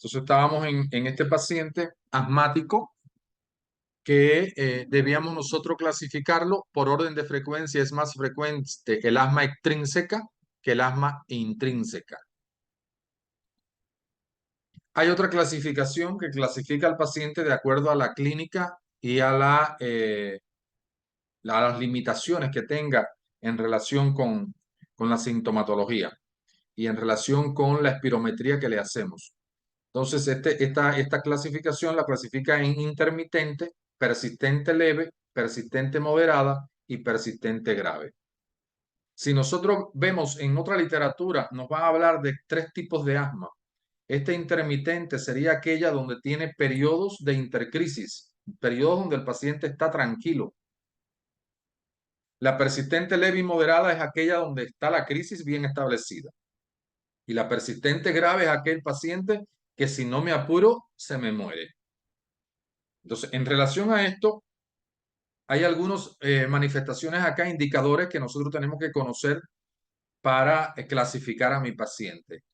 Entonces estábamos en este paciente asmático que debíamos nosotros clasificarlo por orden de frecuencia. Es más frecuente el asma extrínseca que el asma intrínseca. Hay otra clasificación que clasifica al paciente de acuerdo a la clínica y a las limitaciones que tenga en relación con la sintomatología y en relación con la espirometría que le hacemos. Entonces, esta clasificación la clasifica en intermitente, persistente leve, persistente moderada y persistente grave. Si nosotros vemos en otra literatura, nos van a hablar de 3 tipos de asma. Esta intermitente sería aquella donde tiene periodos de intercrisis, periodos donde el paciente está tranquilo. La persistente leve y moderada es aquella donde está la crisis bien establecida. Y la persistente grave es aquel paciente que si no me apuro, se me muere. Entonces, en relación a esto, hay algunas manifestaciones acá, indicadores que nosotros tenemos que conocer para clasificar a mi paciente.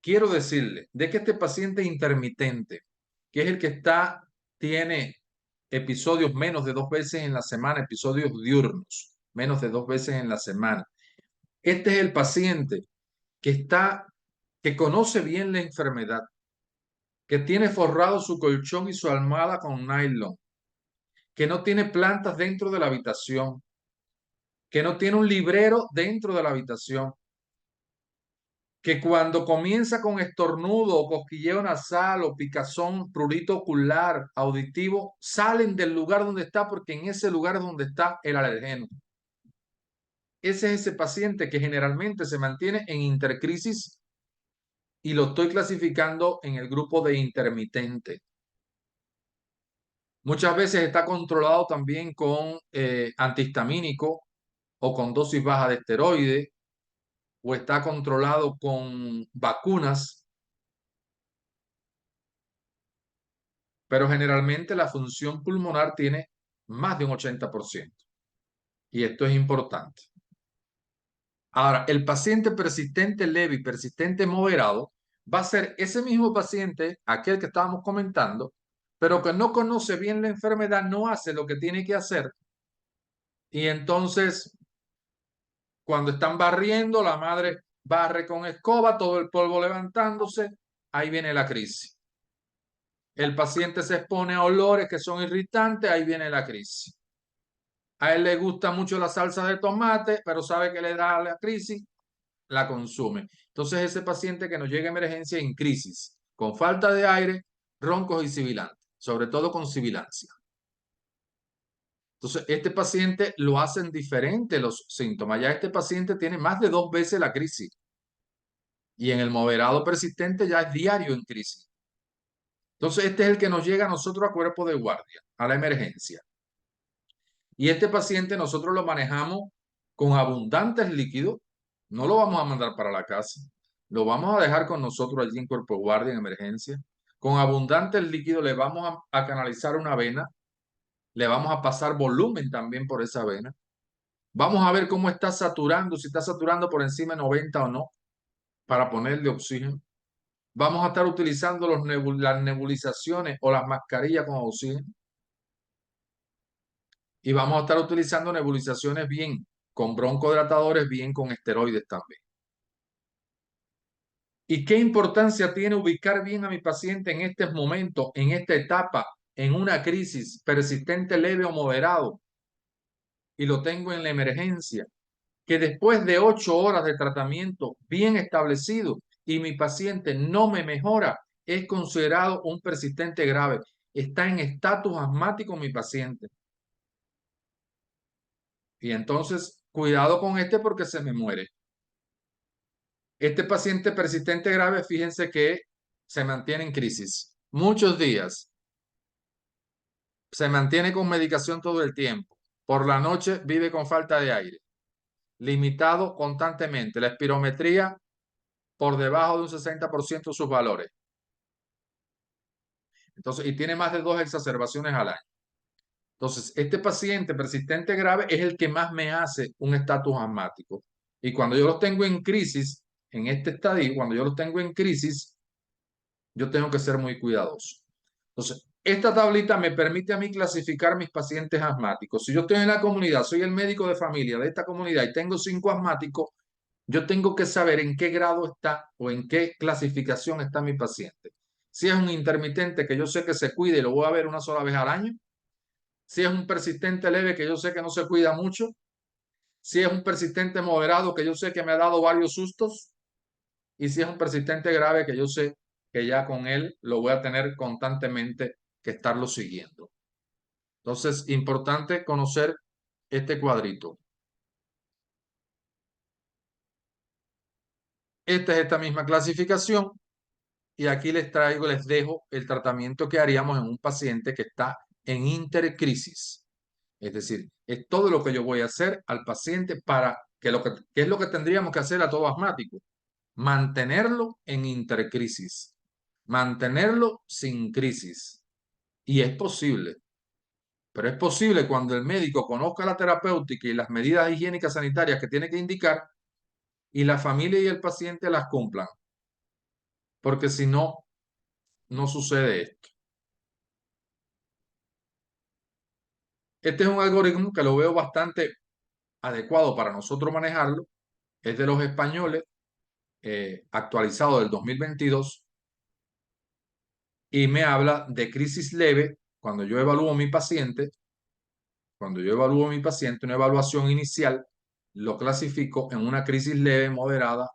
Quiero decirle de que este paciente intermitente, que es el que tiene episodios menos de 2 veces en la semana, episodios diurnos, menos de 2 veces en la semana. Este es el paciente que conoce bien la enfermedad, que tiene forrado su colchón y su almohada con nylon, que no tiene plantas dentro de la habitación, que no tiene un librero dentro de la habitación, que cuando comienza con estornudo o cosquilleo nasal o picazón, prurito ocular, auditivo, salen del lugar donde está porque en ese lugar es donde está el alergeno. Ese es ese paciente que generalmente se mantiene en intercrisis y lo estoy clasificando en el grupo de intermitente. Muchas veces está controlado también con antihistamínico o con dosis baja de esteroides o está controlado con vacunas, pero generalmente la función pulmonar tiene más de un 80%. Y esto es importante. Ahora, el paciente persistente leve y persistente moderado va a ser ese mismo paciente, aquel que estábamos comentando, pero que no conoce bien la enfermedad, no hace lo que tiene que hacer. Y entonces, cuando están barriendo, la madre barre con escoba, todo el polvo levantándose, ahí viene la crisis. El paciente se expone a olores que son irritantes, ahí viene la crisis. A él le gusta mucho la salsa de tomate, pero sabe que le da la crisis, la consume. Entonces ese paciente que nos llega a emergencia en crisis, con falta de aire, roncos y sibilantes, sobre todo con sibilancia. Entonces este paciente lo hacen diferente los síntomas. Ya este paciente tiene más de 2 veces la crisis. Y en el moderado persistente ya es diario en crisis. Entonces este es el que nos llega a nosotros a cuerpo de guardia, a la emergencia. Y este paciente nosotros lo manejamos con abundantes líquidos. No lo vamos a mandar para la casa. Lo vamos a dejar con nosotros allí en cuerpo de guardia en emergencia. Con abundantes líquidos le vamos a canalizar una vena. Le vamos a pasar volumen también por esa vena. Vamos a ver cómo está saturando, si está saturando por encima de 90 o no, para ponerle oxígeno. Vamos a estar utilizando las nebulizaciones o las mascarillas con oxígeno. Y vamos a estar utilizando nebulizaciones bien, con broncodilatadores, bien con esteroides también. ¿Y qué importancia tiene ubicar bien a mi paciente en este momento, en esta etapa, en una crisis persistente, leve o moderado? Y lo tengo en la emergencia, que después de 8 horas de tratamiento bien establecido y mi paciente no me mejora, es considerado un persistente grave. Está en estatus asmático mi paciente. Y entonces, cuidado con este porque se me muere. Este paciente persistente grave, fíjense que se mantiene en crisis muchos días. Se mantiene con medicación todo el tiempo. Por la noche vive con falta de aire. Limitado constantemente. La espirometría por debajo de un 60% de sus valores. Entonces, y tiene más de 2 exacerbaciones al año. Entonces, este paciente persistente grave es el que más me hace un estatus asmático. Y cuando yo los tengo en crisis, en este estadio, cuando yo los tengo en crisis, Yo tengo que ser muy cuidadoso. Entonces, esta tablita me permite a mí clasificar mis pacientes asmáticos. Si yo estoy en la comunidad, soy el médico de familia de esta comunidad y tengo 5 asmáticos, yo tengo que saber en qué grado está o en qué clasificación está mi paciente. Si es un intermitente que yo sé que se cuida y lo voy a ver una sola vez al año. Si es un persistente leve que yo sé que no se cuida mucho. Si es un persistente moderado que yo sé que me ha dado varios sustos. Y si es un persistente grave que yo sé que ya con él lo voy a tener constantemente que estarlo siguiendo. Entonces, importante conocer este cuadrito. Esta es esta misma clasificación y aquí les traigo, les dejo el tratamiento que haríamos en un paciente que está en intercrisis. Es decir, es todo lo que yo voy a hacer al paciente para que es lo que tendríamos que hacer a todo asmático, mantenerlo en intercrisis, mantenerlo sin crisis. Y es posible, pero es posible cuando el médico conozca la terapéutica y las medidas higiénicas sanitarias que tiene que indicar y la familia y el paciente las cumplan, porque si no, no sucede esto. Este es un algoritmo que lo veo bastante adecuado para nosotros manejarlo. Es de los españoles, actualizado del 2022, y me habla de crisis leve cuando yo evalúo a mi paciente. Cuando yo evalúo a mi paciente, una evaluación inicial, lo clasifico en una crisis leve, moderada,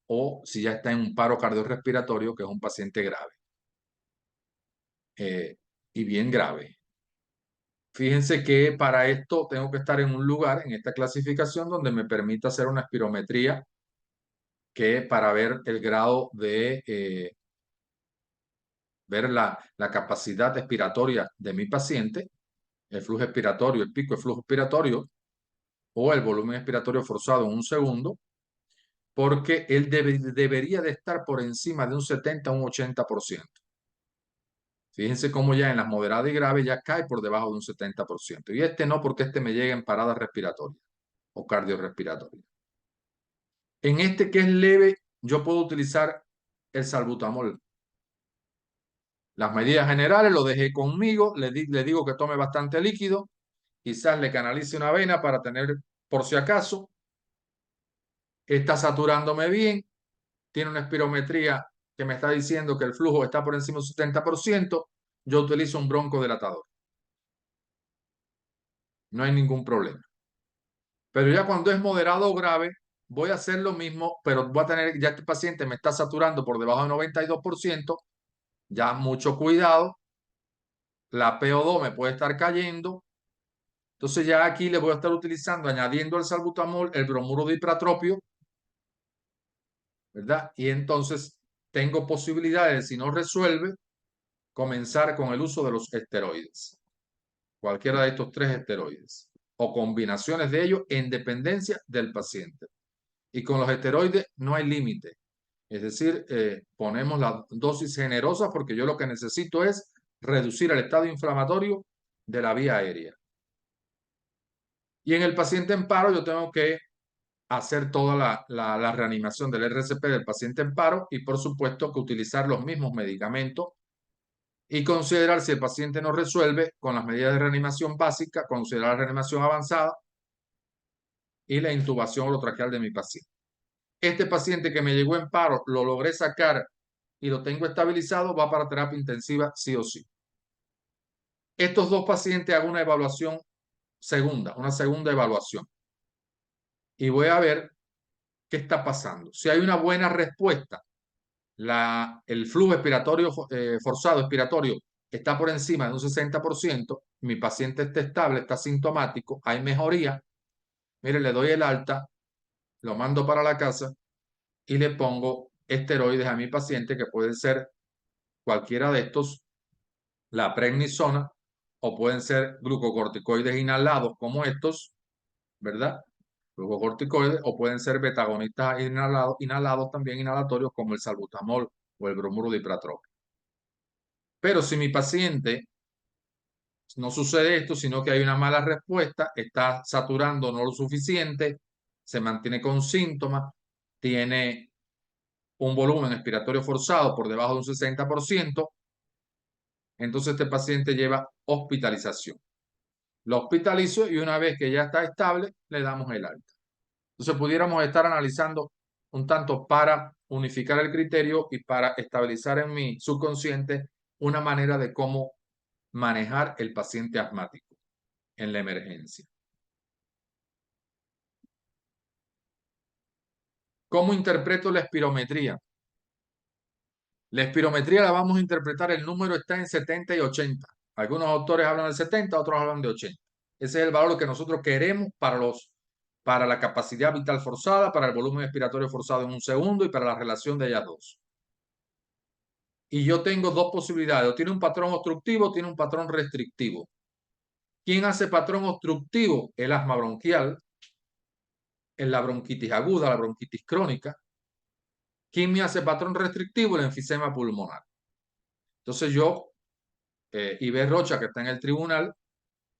o si ya está en un paro cardiorrespiratorio, que es un paciente grave, y bien grave. Fíjense que para esto tengo que estar en un lugar, en esta clasificación, donde me permita hacer una espirometría que para ver el grado de, ver la capacidad expiratoria de mi paciente, el flujo expiratorio, el pico de flujo expiratorio o el volumen expiratorio forzado en un segundo, porque él debería de estar por encima de un 70 a un 80%. Fíjense cómo ya en las moderadas y graves ya cae por debajo de un 70%. Y este no, porque este me llega en parada respiratoria o cardiorrespiratoria. En este que es leve, yo puedo utilizar el salbutamol. Las medidas generales lo dejé conmigo, le digo que tome bastante líquido, quizás le canalice una vena para tener, por si acaso, está saturándome bien, tiene una espirometría que me está diciendo que el flujo está por encima del 70%, yo utilizo un broncodilatador. No hay ningún problema. Pero ya cuando es moderado o grave, voy a hacer lo mismo, pero voy a tener, ya este paciente me está saturando por debajo del 92%, ya mucho cuidado, la PO2 me puede estar cayendo, entonces ya aquí le voy a estar utilizando, añadiendo el salbutamol, el bromuro de ipratropio, ¿verdad? Y entonces tengo posibilidades, si no resuelve, comenzar con el uso de los esteroides, cualquiera de estos 3 esteroides, o combinaciones de ellos en dependencia del paciente. Y con los esteroides no hay límite. Es decir, ponemos la dosis generosa porque yo lo que necesito es reducir el estado inflamatorio de la vía aérea. Y en el paciente en paro yo tengo que hacer toda la reanimación del RCP del paciente en paro y por supuesto que utilizar los mismos medicamentos y considerar si el paciente no resuelve con las medidas de reanimación básica, considerar la reanimación avanzada y la intubación orotraqueal de mi paciente. Este paciente que me llegó en paro, lo logré sacar y lo tengo estabilizado, va para terapia intensiva sí o sí. Estos 2 pacientes hago una evaluación segunda, una segunda evaluación. Y voy a ver qué está pasando. Si hay una buena respuesta, el flujo expiratorio forzado expiratorio está por encima de un 60%, mi paciente está estable, está sintomático, hay mejoría, mire, le doy el alta, lo mando para la casa y le pongo esteroides a mi paciente que pueden ser cualquiera de estos, la prednisona, o pueden ser glucocorticoides inhalados como estos, ¿verdad? Glucocorticoides, o pueden ser betagonistas inhalados también inhalatorios como el salbutamol o el bromuro de ipratropio. Pero si mi paciente no sucede esto, sino que hay una mala respuesta, está saturando no lo suficiente, se mantiene con síntomas, tiene un volumen expiratorio forzado por debajo de un 60%, entonces este paciente lleva hospitalización. Lo hospitalizo y una vez que ya está estable, le damos el alta. Entonces pudiéramos estar analizando un tanto para unificar el criterio y para estabilizar en mi subconsciente una manera de cómo manejar el paciente asmático en la emergencia. ¿Cómo interpreto la espirometría? La espirometría la vamos a interpretar, el número está en 70 y 80. Algunos autores hablan de 70, otros hablan de 80. Ese es el valor que nosotros queremos para la capacidad vital forzada, para el volumen expiratorio forzado en un segundo y para la relación de ellas dos. Y yo tengo dos posibilidades, o tiene un patrón obstructivo o tiene un patrón restrictivo. ¿Quién hace patrón obstructivo? El asma bronquial, en la bronquitis aguda, la bronquitis crónica. ¿Quién me hace patrón restrictivo? El enfisema pulmonar. Entonces yo, Iber Rocha, que está en el tribunal,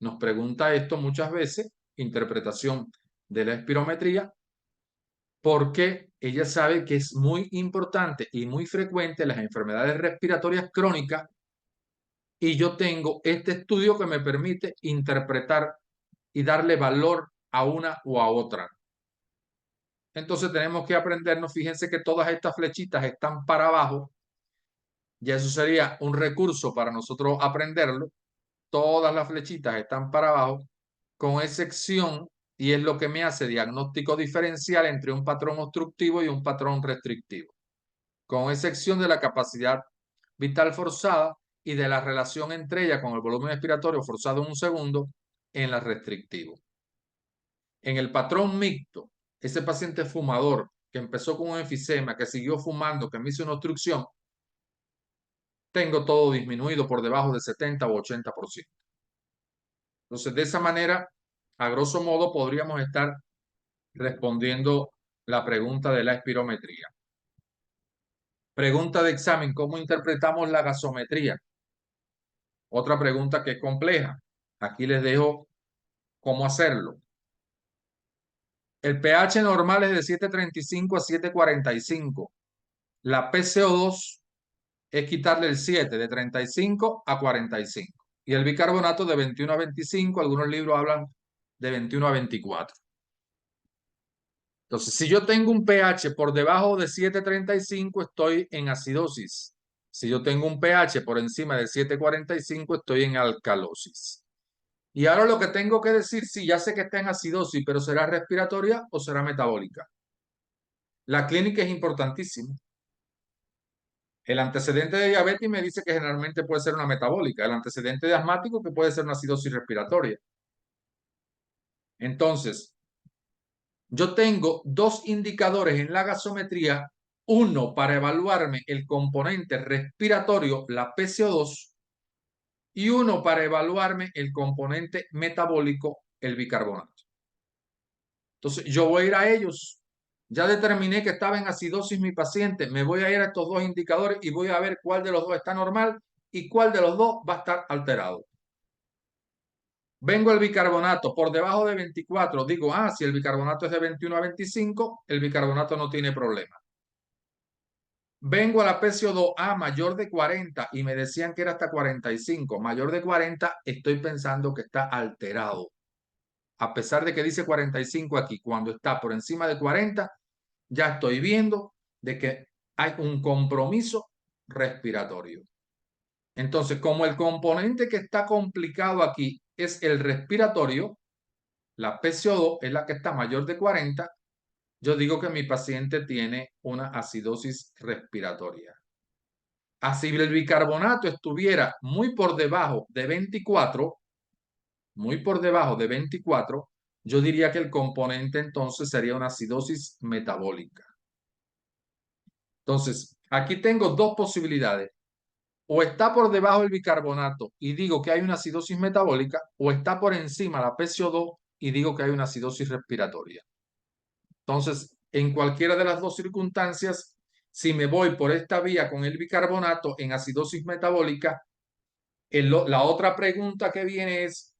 nos pregunta esto muchas veces, interpretación de la espirometría, porque ella sabe que es muy importante y muy frecuente las enfermedades respiratorias crónicas y yo tengo este estudio que me permite interpretar y darle valor a una o a otra. Entonces tenemos que aprendernos, fíjense que todas estas flechitas están para abajo, ya eso sería un recurso para nosotros aprenderlo. Todas las flechitas están para abajo, con excepción, y es lo que me hace diagnóstico diferencial entre un patrón obstructivo y un patrón restrictivo, con excepción de la capacidad vital forzada y de la relación entre ella con el volumen expiratorio forzado en un segundo en la restrictivo. En el patrón mixto, ese paciente fumador que empezó con un enfisema, que siguió fumando, que me hizo una obstrucción, tengo todo disminuido por debajo de 70 o 80%. Entonces, de esa manera, a grosso modo, podríamos estar respondiendo la pregunta de la espirometría. Pregunta de examen, ¿cómo interpretamos la gasometría? Otra pregunta que es compleja. Aquí les dejo cómo hacerlo. El pH normal es de 7.35 a 7.45. La PCO2 es quitarle el 7, de 35 a 45. Y el bicarbonato de 21 a 25, algunos libros hablan de 21 a 24. Entonces, si yo tengo un pH por debajo de 7.35, estoy en acidosis. Si yo tengo un pH por encima de 7.45, estoy en alcalosis. Y ahora lo que tengo que decir, sí, ya sé que está en acidosis, pero ¿será respiratoria o será metabólica? La clínica es importantísima. El antecedente de diabetes me dice que generalmente puede ser una metabólica. El antecedente de asmático que puede ser una acidosis respiratoria. Entonces, yo tengo dos indicadores en la gasometría, uno para evaluarme el componente respiratorio, la PCO2, y uno para evaluarme el componente metabólico, el bicarbonato. Entonces, yo voy a ir a ellos. Ya determiné que estaba en acidosis mi paciente. Me voy a ir a estos dos indicadores y voy a ver cuál de los dos está normal y cuál de los dos va a estar alterado. Vengo al bicarbonato por debajo de 24. Digo, si el bicarbonato es de 21 a 25, el bicarbonato no tiene problema. Vengo a la PCO2 mayor de 40 y me decían que era hasta 45. Mayor de 40, estoy pensando que está alterado. A pesar de que dice 45 aquí, cuando está por encima de 40, ya estoy viendo de que hay un compromiso respiratorio. Entonces, como el componente que está complicado aquí es el respiratorio, la PCO2 es la que está mayor de 40, yo digo que mi paciente tiene una acidosis respiratoria. Así el bicarbonato estuviera muy por debajo de 24, muy por debajo de 24, yo diría que el componente entonces sería una acidosis metabólica. Entonces, aquí tengo dos posibilidades. O está por debajo el bicarbonato y digo que hay una acidosis metabólica, o está por encima la PCO2 y digo que hay una acidosis respiratoria. Entonces, en cualquiera de las dos circunstancias, si me voy por esta vía con el bicarbonato en acidosis metabólica, la otra pregunta que viene es,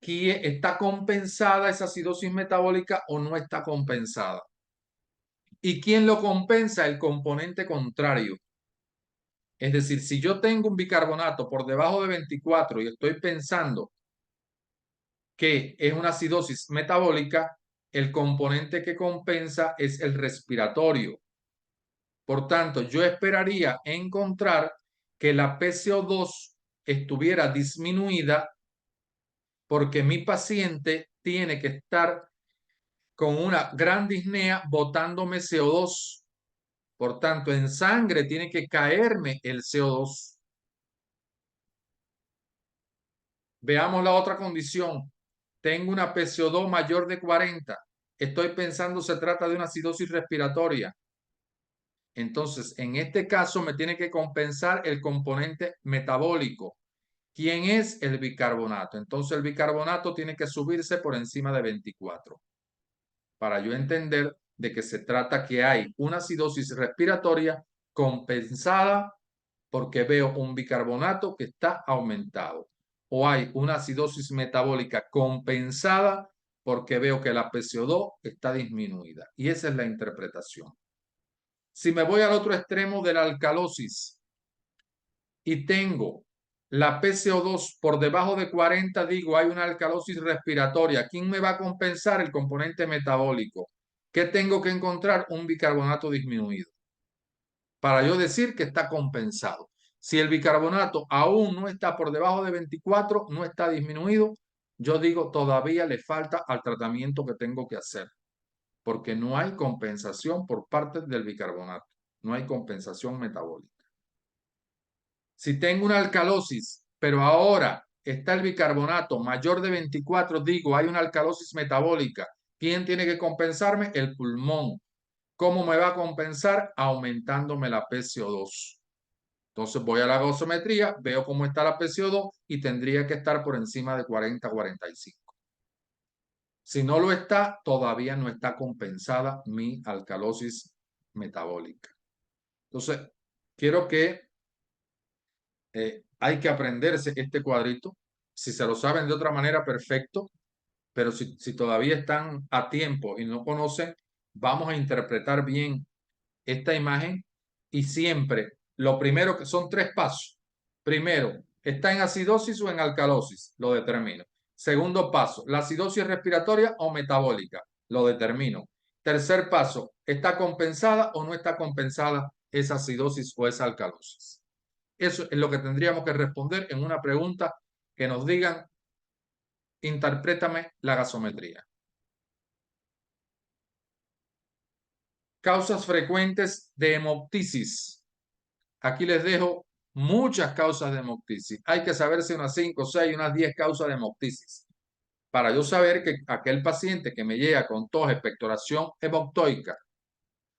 ¿está compensada esa acidosis metabólica o no está compensada? ¿Y quién lo compensa? El componente contrario. Es decir, si yo tengo un bicarbonato por debajo de 24 y estoy pensando que es una acidosis metabólica, el componente que compensa es el respiratorio. Por tanto, yo esperaría encontrar que la PCO2 estuviera disminuida porque mi paciente tiene que estar con una gran disnea botándome CO2. Por tanto, en sangre tiene que caerme el CO2. Veamos la otra condición. Tengo una PCO2 mayor de 40. Estoy pensando se trata de una acidosis respiratoria. Entonces, en este caso me tiene que compensar el componente metabólico. ¿Quién es el bicarbonato? Entonces, el bicarbonato tiene que subirse por encima de 24 para yo entender de que se trata que hay una acidosis respiratoria compensada porque veo un bicarbonato que está aumentado, o hay una acidosis metabólica compensada porque veo que la PCO2 está disminuida. Y esa es la interpretación. Si me voy al otro extremo de la alcalosis y tengo la PCO2 por debajo de 40, digo, hay una alcalosis respiratoria. ¿Quién me va a compensar? El componente metabólico. ¿Qué tengo que encontrar? Un bicarbonato disminuido para yo decir que está compensado. Si el bicarbonato aún no está por debajo de 24, no está disminuido, yo digo todavía le falta al tratamiento que tengo que hacer, porque no hay compensación por parte del bicarbonato, no hay compensación metabólica. Si tengo una alcalosis, pero ahora está el bicarbonato mayor de 24, digo, hay una alcalosis metabólica. ¿Quién tiene que compensarme? El pulmón. ¿Cómo me va a compensar? Aumentándome la PCO2. Entonces voy a la gasometría, veo cómo está la PCO2 y tendría que estar por encima de 40-45. Si no lo está, todavía no está compensada mi alcalosis metabólica. Entonces, quiero que hay que aprenderse este cuadrito. Si se lo saben de otra manera, perfecto. Pero si todavía están a tiempo y no conocen, vamos a interpretar bien esta imagen y siempre lo primero que son tres pasos. Primero, ¿está en acidosis o en alcalosis? Lo determino. Segundo paso, ¿la acidosis respiratoria o metabólica? Lo determino. Tercer paso, ¿está compensada o no está compensada esa acidosis o esa alcalosis? Eso es lo que tendríamos que responder en una pregunta que nos digan, interprétame la gasometría. Causas frecuentes de hemoptisis. Aquí les dejo muchas causas de hemoptisis. Hay que saber si unas 5, 6, unas 10 causas de hemoptisis. Para yo saber que aquel paciente que me llega con tos, expectoración hemoptoica,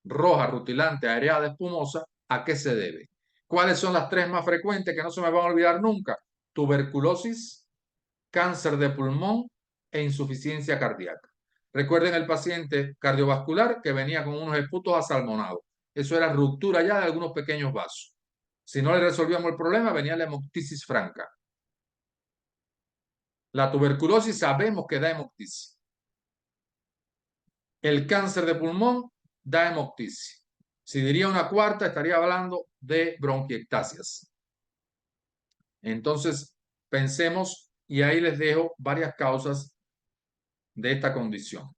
roja, rutilante, areada, espumosa, ¿a qué se debe? ¿Cuáles son las tres más frecuentes que no se me van a olvidar nunca? Tuberculosis, cáncer de pulmón e insuficiencia cardíaca. Recuerden el paciente cardiovascular que venía con unos esputos asalmonados. Eso era ruptura ya de algunos pequeños vasos. Si no le resolvíamos el problema, venía la hemoptisis franca. La tuberculosis sabemos que da hemoptisis. El cáncer de pulmón da hemoptisis. Si diría una cuarta, estaría hablando de bronquiectasias. Entonces, pensemos, y ahí les dejo varias causas de esta condición.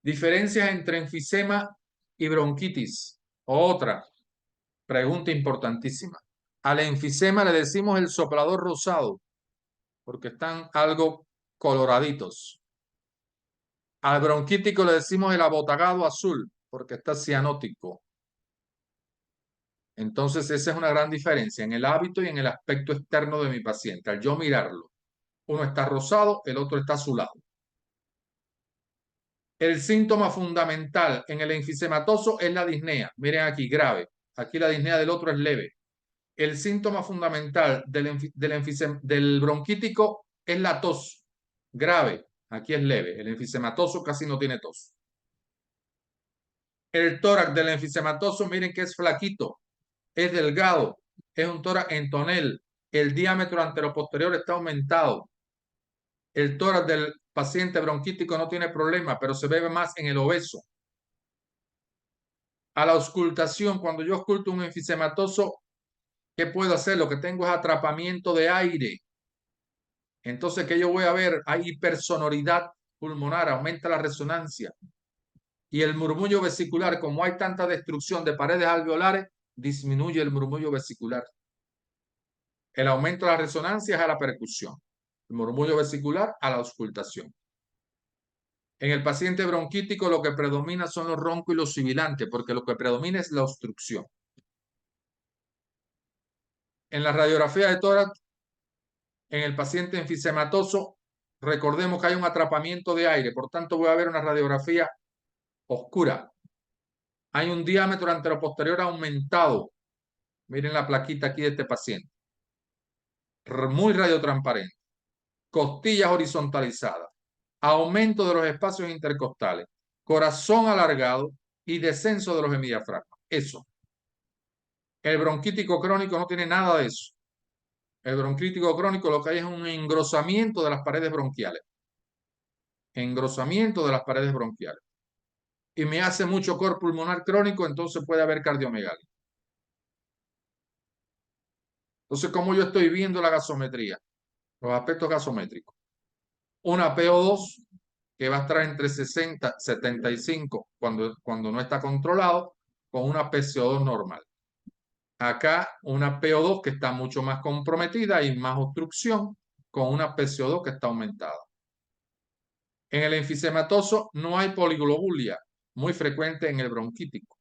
Diferencias entre enfisema y bronquitis. Otra pregunta importantísima. Al enfisema le decimos el soplador rosado porque están algo coloraditos. Al bronquítico le decimos el abotagado azul porque está cianótico. Entonces esa es una gran diferencia en el hábito y en el aspecto externo de mi paciente. Al yo mirarlo, uno está rosado, el otro está azulado. El síntoma fundamental en el enfisematoso es la disnea. Miren aquí, grave. Aquí la disnea del otro es leve. El síntoma fundamental del bronquítico es la tos. Grave. Aquí es leve. El enfisematoso casi no tiene tos. El tórax del enfisematoso, miren que es flaquito. Es delgado. Es un tórax en tonel. El diámetro anteroposterior está aumentado. El tórax del paciente bronquítico no tiene problema, pero se ve más en el obeso. A la auscultación, cuando yo ausculto un enfisematoso, ¿qué puedo hacer? Lo que tengo es atrapamiento de aire. Entonces, ¿qué yo voy a ver? Hay hipersonoridad pulmonar, aumenta la resonancia. Y el murmullo vesicular, como hay tanta destrucción de paredes alveolares, disminuye el murmullo vesicular. El aumento de la resonancia es a la percusión. El murmullo vesicular a la auscultación. En el paciente bronquítico lo que predomina son los roncos y los sibilantes, porque lo que predomina es la obstrucción. En la radiografía de tórax, en el paciente enfisematoso, recordemos que hay un atrapamiento de aire, por tanto voy a ver una radiografía oscura. Hay un diámetro anteroposterior aumentado. Miren la plaquita aquí de este paciente. Muy radiotransparente. Costillas horizontalizadas. Aumento de los espacios intercostales. Corazón alargado y descenso de los hemidiafragmas. Eso. El bronquítico crónico no tiene nada de eso. El bronquítico crónico lo que hay es un engrosamiento de las paredes bronquiales. Engrosamiento de las paredes bronquiales. Y me hace mucho cor pulmonar crónico, entonces puede haber cardiomegalia. Entonces, ¿cómo yo estoy viendo la gasometría? Los aspectos gasométricos. Una PO2 que va a estar entre 60 y 75 cuando no está controlado, con una PCO2 normal. Acá una PO2 que está mucho más comprometida y más obstrucción, con una PCO2 que está aumentada. En el enfisematoso no hay poliglobulia, muy frecuente en el bronquítico.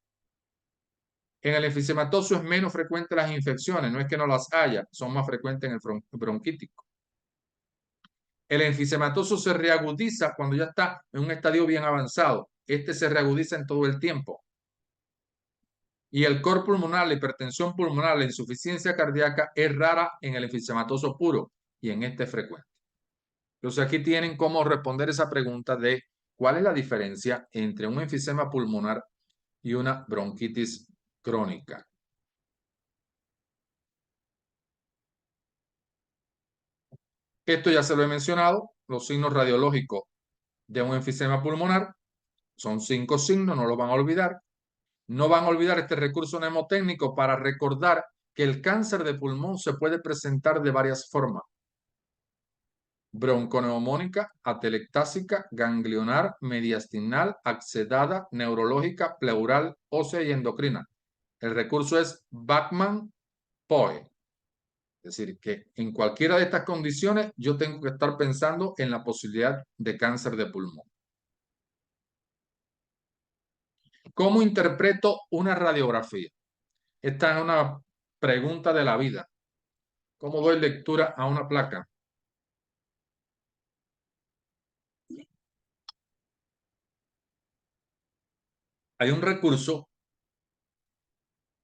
En el enfisematoso es menos frecuente las infecciones, no es que no las haya, son más frecuentes en el bronquítico. El enfisematoso se reagudiza cuando ya está en un estadio bien avanzado. Este se reagudiza en todo el tiempo. Y el cor pulmonar, la hipertensión pulmonar, la insuficiencia cardíaca es rara en el enfisematoso puro y en este es frecuente. Entonces aquí tienen cómo responder esa pregunta de cuál es la diferencia entre un enfisema pulmonar y una bronquitis crónica. Esto ya se lo he mencionado, los signos radiológicos de un enfisema pulmonar son 5 signos, no lo van a olvidar. No van a olvidar este recurso mnemotécnico para recordar que el cáncer de pulmón se puede presentar de varias formas. Bronconeumónica, atelectásica, ganglionar, mediastinal, accedada, neurológica, pleural, ósea y endocrina. El recurso es Bachmann-Poe. Es decir, que en cualquiera de estas condiciones yo tengo que estar pensando en la posibilidad de cáncer de pulmón. ¿Cómo interpreto una radiografía? Esta es una pregunta de la vida. ¿Cómo doy lectura a una placa? Hay un recurso,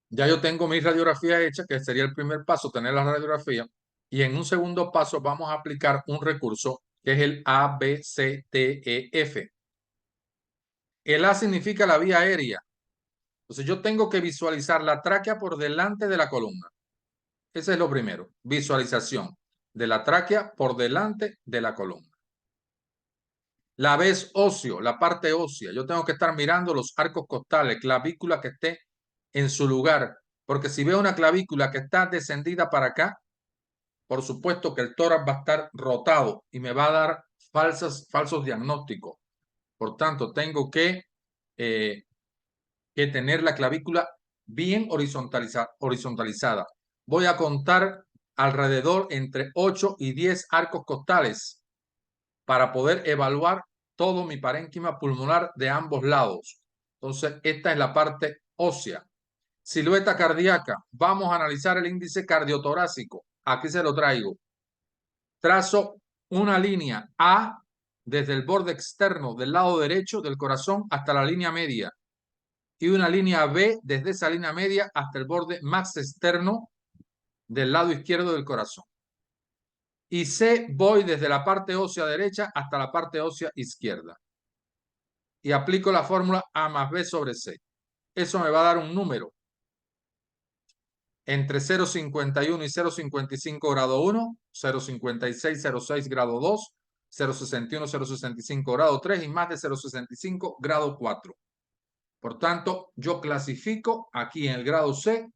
ya yo tengo mi radiografía hecha, que sería el primer paso, tener la radiografía, y en un segundo paso vamos a aplicar un recurso que es el ABCDEF. El A significa la vía aérea. Entonces yo tengo que visualizar la tráquea por delante de la columna. Ese es lo primero, visualización de la tráquea por delante de la columna. La B es óseo, la parte ósea. Yo tengo que estar mirando los arcos costales, clavícula que esté en su lugar, porque si veo una clavícula que está descendida para acá, por supuesto que el tórax va a estar rotado y me va a dar falsos diagnósticos. Por tanto, tengo que tener la clavícula bien horizontalizada. Voy a contar alrededor entre 8 y 10 arcos costales para poder evaluar todo mi parénquima pulmonar de ambos lados. Entonces, esta es la parte ósea. Silueta cardíaca. Vamos a analizar el índice cardiotorácico. Aquí se lo traigo. Trazo una línea A desde el borde externo del lado derecho del corazón hasta la línea media y una línea B desde esa línea media hasta el borde más externo del lado izquierdo del corazón. Y C voy desde la parte ósea derecha hasta la parte ósea izquierda. Y aplico la fórmula A más B sobre C. Eso me va a dar un número entre 0,51 y 0,55 grado 1, 0,56, 0,6 grado 2, 0,61, 0,65 grado 3 y más de 0,65 grado 4. Por tanto, yo clasifico aquí en el grado C,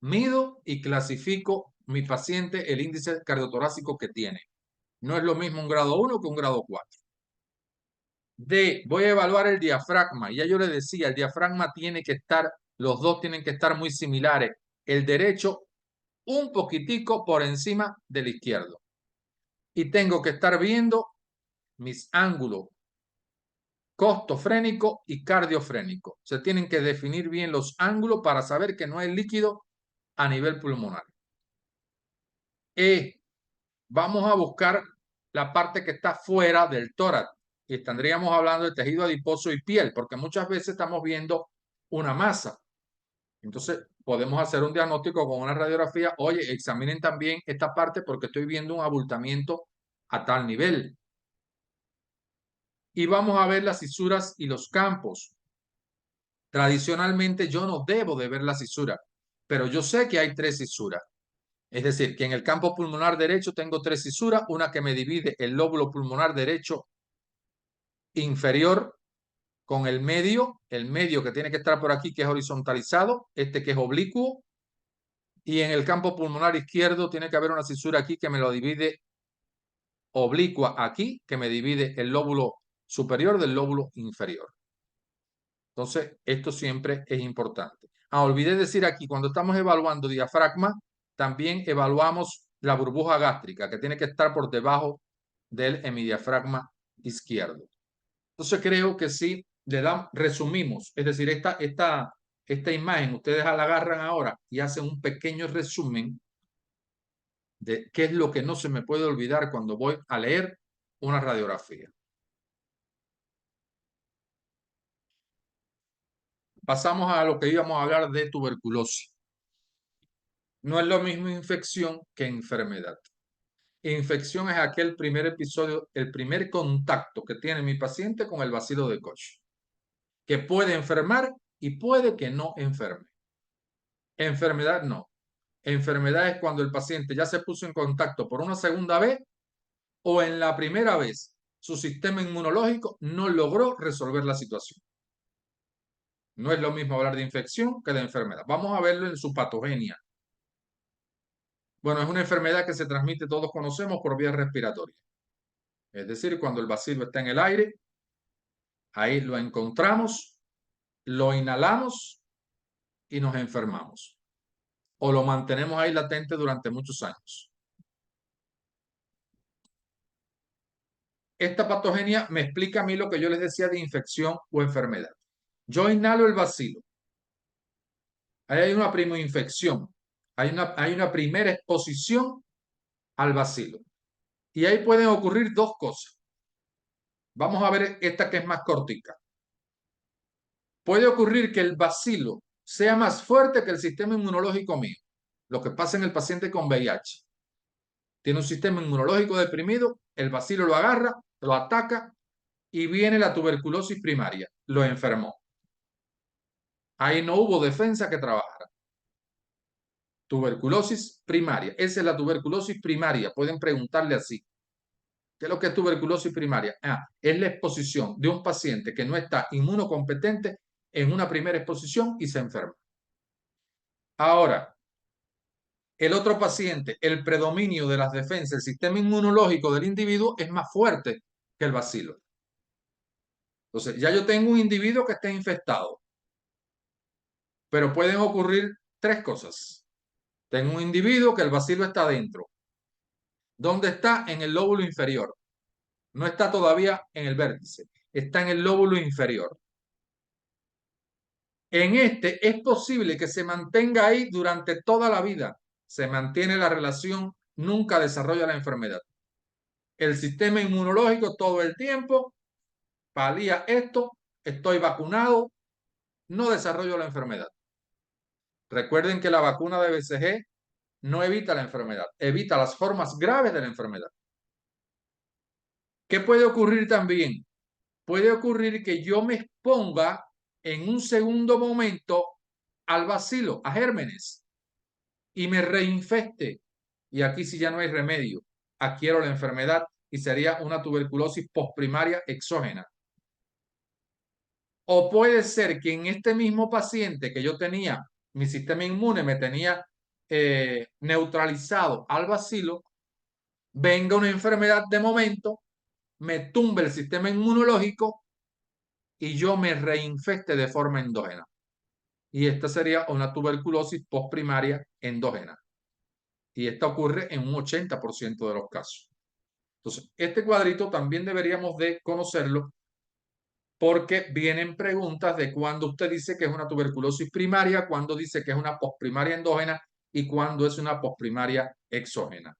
mido y clasifico mi paciente el índice cardiotorácico que tiene. No es lo mismo un grado 1 que un grado 4. D, voy a evaluar el diafragma. Ya yo le decía, el diafragma tiene que estar, los dos tienen que estar muy similares. El derecho un poquitico por encima del izquierdo. Y tengo que estar viendo mis ángulos costofrénico y cardiofrénico. Se tienen que definir bien los ángulos para saber que no hay líquido a nivel pulmonar. Vamos a buscar la parte que está fuera del tórax y estaríamos hablando de tejido adiposo y piel, porque muchas veces estamos viendo una masa. Entonces, podemos hacer un diagnóstico con una radiografía. Oye, examinen también esta parte porque estoy viendo un abultamiento a tal nivel. Y vamos a ver las cisuras y los campos. Tradicionalmente yo no debo de ver la cisura, pero yo sé que hay 3 cisuras. Es decir, que en el campo pulmonar derecho tengo 3 cisuras, una que me divide el lóbulo pulmonar derecho inferior con el medio que tiene que estar por aquí, que es horizontalizado, este que es oblicuo, y en el campo pulmonar izquierdo tiene que haber una cisura aquí que me lo divide oblicua aquí, que me divide el lóbulo superior del lóbulo inferior. Entonces, esto siempre es importante. Olvidé decir aquí, cuando estamos evaluando diafragma, también evaluamos la burbuja gástrica, que tiene que estar por debajo del hemidiafragma izquierdo. Entonces, creo que sí, resumimos, es decir, esta imagen, ustedes la agarran ahora y hacen un pequeño resumen de qué es lo que no se me puede olvidar cuando voy a leer una radiografía. Pasamos a lo que íbamos a hablar de tuberculosis. No es lo mismo infección que enfermedad. Infección es aquel primer episodio, el primer contacto que tiene mi paciente con el bacilo de Koch, que puede enfermar y puede que no enferme. Enfermedad no. Enfermedad es cuando el paciente ya se puso en contacto por una segunda vez o en la primera vez su sistema inmunológico no logró resolver la situación. No es lo mismo hablar de infección que de enfermedad. Vamos a verlo en su patogenia. Bueno, es una enfermedad que se transmite, todos conocemos, por vía respiratoria. Es decir, cuando el bacilo está en el aire, ahí lo encontramos, lo inhalamos y nos enfermamos. O lo mantenemos ahí latente durante muchos años. Esta patogenia me explica a mí lo que yo les decía de infección o enfermedad. Yo inhalo el bacilo. Ahí hay una primoinfección. Hay una primera exposición al bacilo. Y ahí pueden ocurrir dos cosas. Vamos a ver esta que es más cortica. Puede ocurrir que el bacilo sea más fuerte que el sistema inmunológico mío. Lo que pasa en el paciente con VIH. Tiene un sistema inmunológico deprimido, el bacilo lo agarra, lo ataca y viene la tuberculosis primaria. Lo enfermó. Ahí no hubo defensa que trabajara. Tuberculosis primaria. Esa es la tuberculosis primaria. Pueden preguntarle así. ¿Qué es lo que es tuberculosis primaria? Es la exposición de un paciente que no está inmunocompetente en una primera exposición y se enferma. Ahora, el otro paciente, el predominio de las defensas, el sistema inmunológico del individuo es más fuerte que el bacilo. Entonces, ya yo tengo un individuo que está infectado, pero pueden ocurrir 3 cosas. Tengo un individuo que el bacilo está dentro. ¿Dónde está? En el lóbulo inferior. No está todavía en el vértice, está en el lóbulo inferior. En este es posible que se mantenga ahí durante toda la vida. Se mantiene la relación, nunca desarrolla la enfermedad. El sistema inmunológico todo el tiempo palía esto, estoy vacunado, no desarrollo la enfermedad. Recuerden que la vacuna de BCG no evita la enfermedad, evita las formas graves de la enfermedad. ¿Qué puede ocurrir también? Puede ocurrir que yo me exponga en un segundo momento al bacilo, a gérmenes, y me reinfecte. Y aquí sí ya no hay remedio. Adquiero la enfermedad y sería una tuberculosis postprimaria exógena. O puede ser que en este mismo paciente que yo tenía, mi sistema inmune me tenía neutralizado al bacilo, venga una enfermedad de momento, me tumbe el sistema inmunológico y yo me reinfecte de forma endógena. Y esta sería una tuberculosis postprimaria endógena. Y esta ocurre en un 80% de los casos. Entonces, este cuadrito también deberíamos de conocerlo porque vienen preguntas de cuándo usted dice que es una tuberculosis primaria, cuándo dice que es una postprimaria endógena y cuándo es una postprimaria exógena.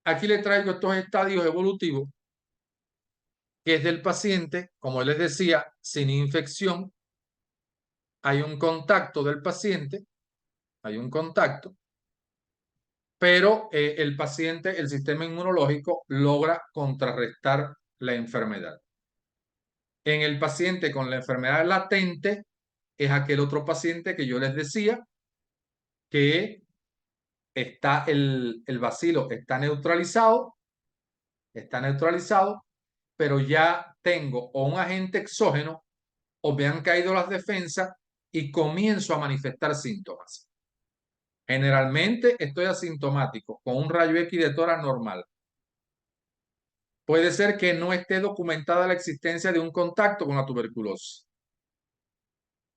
Aquí le traigo estos estadios evolutivos, que es del paciente, como les decía, sin infección. Hay un contacto del paciente, hay un contacto, pero el paciente, el sistema inmunológico logra contrarrestar la enfermedad. En el paciente con la enfermedad latente es aquel otro paciente que yo les decía que está el bacilo está neutralizado, pero ya tengo o un agente exógeno o me han caído las defensas y comienzo a manifestar síntomas. Generalmente estoy asintomático con un rayo X de tórax normal. Puede ser que no esté documentada la existencia de un contacto con la tuberculosis.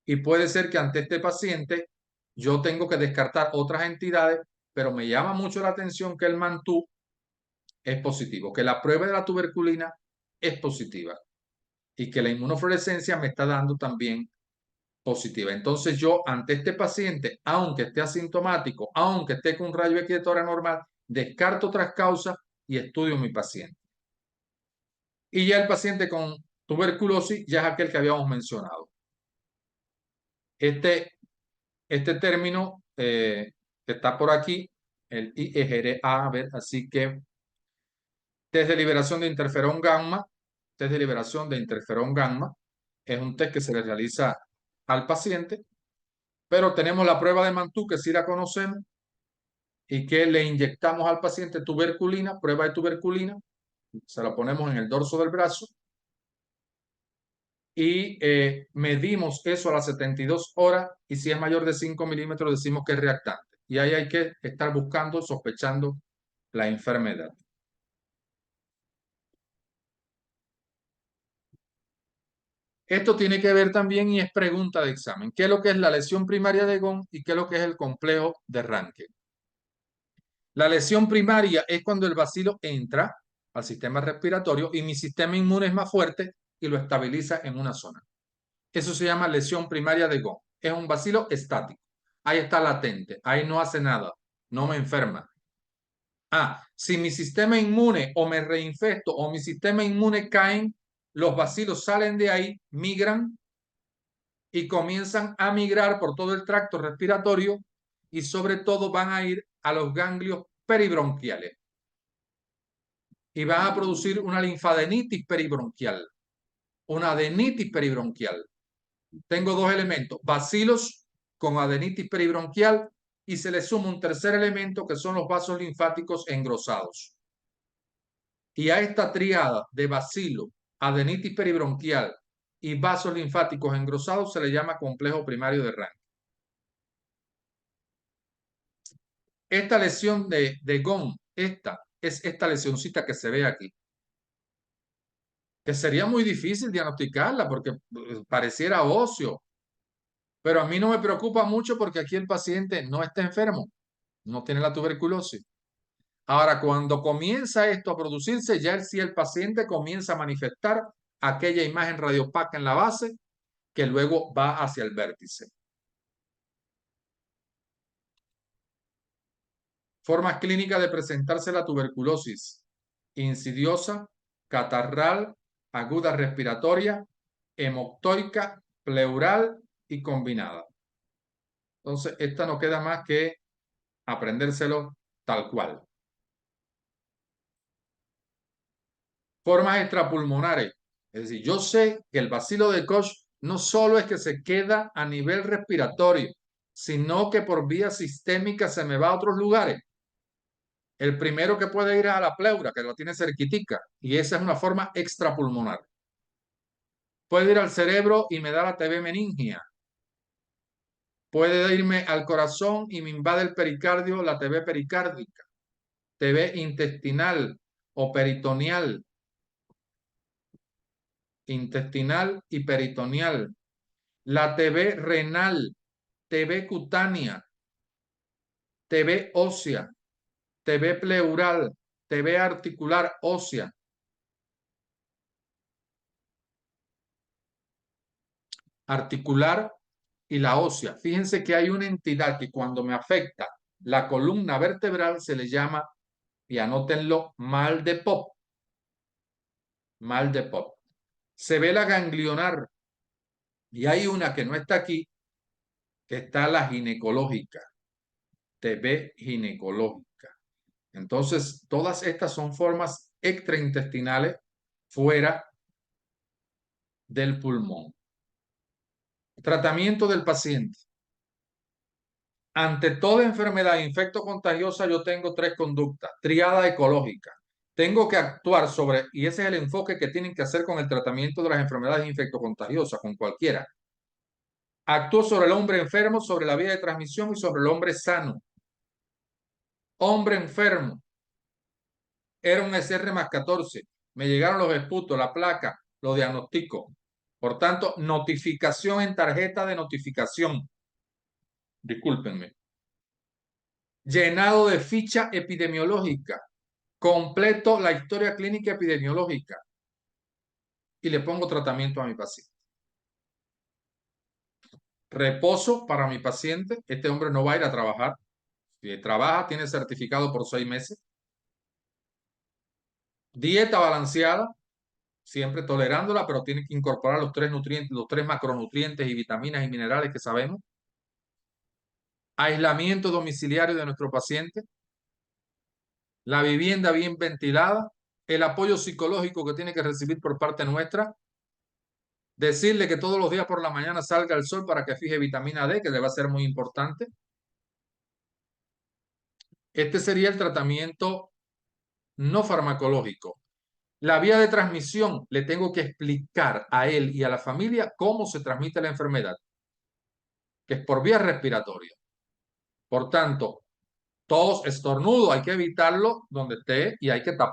Y puede ser que ante este paciente yo tengo que descartar otras entidades, pero me llama mucho la atención que el mantú es positivo, que la prueba de la tuberculina es positiva y que la inmunofluorescencia me está dando también positiva. Entonces yo ante este paciente, aunque esté asintomático, aunque esté con un rayo X de tórax normal, descarto otras causas y estudio mi paciente. Y ya el paciente con tuberculosis ya es aquel que habíamos mencionado. Este término está por aquí, el IgRA, a ver, así que test de liberación de interferón gamma, test de liberación de interferón gamma, es un test que se le realiza al paciente, pero tenemos la prueba de Mantoux que sí la conocemos y que le inyectamos al paciente tuberculina, prueba de tuberculina, se la ponemos en el dorso del brazo y medimos eso a las 72 horas y si es mayor de 5 milímetros decimos que es reactante. Y ahí hay que estar buscando, sospechando la enfermedad. Esto tiene que ver también y es pregunta de examen. ¿Qué es lo que es la lesión primaria de Gone y qué es lo que es el complejo de Ranke? La lesión primaria es cuando el bacilo entra al sistema respiratorio y mi sistema inmune es más fuerte y lo estabiliza en una zona. Eso se llama lesión primaria de Gone. Es un bacilo estático. Ahí está latente, ahí no hace nada, no me enferma. Si mi sistema inmune o me reinfecto o mi sistema inmune caen, los bacilos salen de ahí, migran y comienzan a migrar por todo el tracto respiratorio y sobre todo van a ir a los ganglios peribronquiales y van a producir una linfadenitis peribronquial, una adenitis peribronquial. Tengo dos elementos, bacilos con adenitis peribronquial y se le suma un tercer elemento que son los vasos linfáticos engrosados. Y a esta triada de bacilo, adenitis peribronquial y vasos linfáticos engrosados se le llama complejo primario de Ranke. Esta lesión de Gone, esta lesioncita que se ve aquí, que sería muy difícil diagnosticarla porque pareciera óseo, pero a mí no me preocupa mucho porque aquí el paciente no está enfermo, no tiene la tuberculosis. Ahora, cuando comienza esto a producirse, ya si el paciente comienza a manifestar aquella imagen radiopaca en la base que luego va hacia el vértice. Formas clínicas de presentarse la tuberculosis: insidiosa, catarral, aguda respiratoria, hemoctoica, pleural y combinada. Entonces, esta no queda más que aprendérselo tal cual. Formas extrapulmonares. Es decir, yo sé que el bacilo de Koch no solo es que se queda a nivel respiratorio, sino que por vía sistémica se me va a otros lugares. El primero que puede ir es a la pleura, que lo tiene cerquitica, y esa es una forma extrapulmonar. Puede ir al cerebro y me da la TB meningia. Puede irme al corazón y me invade el pericardio, la TB pericárdica, TB intestinal o peritoneal, intestinal y peritoneal, la TB renal, TB cutánea, TB ósea, TB pleural, TB articular ósea. Articular y la ósea. Fíjense que hay una entidad que cuando me afecta la columna vertebral se le llama, y anótenlo, mal de Pop. Mal de Pop. Se ve la ganglionar y hay una que no está aquí, que está la ginecológica, TB ginecológica. Entonces, todas estas son formas extraintestinales fuera del pulmón. Tratamiento del paciente. Ante toda enfermedad infectocontagiosa yo tengo tres conductas, triada ecológica. Tengo que actuar sobre, y ese es el enfoque que tienen que hacer con el tratamiento de las enfermedades infectocontagiosas, con cualquiera. Actúo sobre el hombre enfermo, sobre la vía de transmisión y sobre el hombre sano. Hombre enfermo, era un SR+14, me llegaron los esputos, la placa, lo diagnostico. Por tanto, notificación en tarjeta de notificación. Discúlpenme. Llenado de ficha epidemiológica. Completo la historia clínica epidemiológica y le pongo tratamiento a mi paciente. Reposo para mi paciente. Este hombre no va a ir a trabajar. Si trabaja, tiene certificado por 6 meses. Dieta balanceada, siempre tolerándola, pero tiene que incorporar los 3 nutrientes, los 3 macronutrientes y vitaminas y minerales que sabemos. Aislamiento domiciliario de nuestro paciente. La vivienda bien ventilada. El apoyo psicológico que tiene que recibir por parte nuestra. Decirle que todos los días por la mañana salga el sol para que fije vitamina D, que le va a ser muy importante. Este sería el tratamiento no farmacológico. La vía de transmisión, le tengo que explicar a él y a la familia cómo se transmite la enfermedad, que es por vía respiratoria. Por tanto, tos, estornudo, hay que evitarlo donde esté y hay que tapar.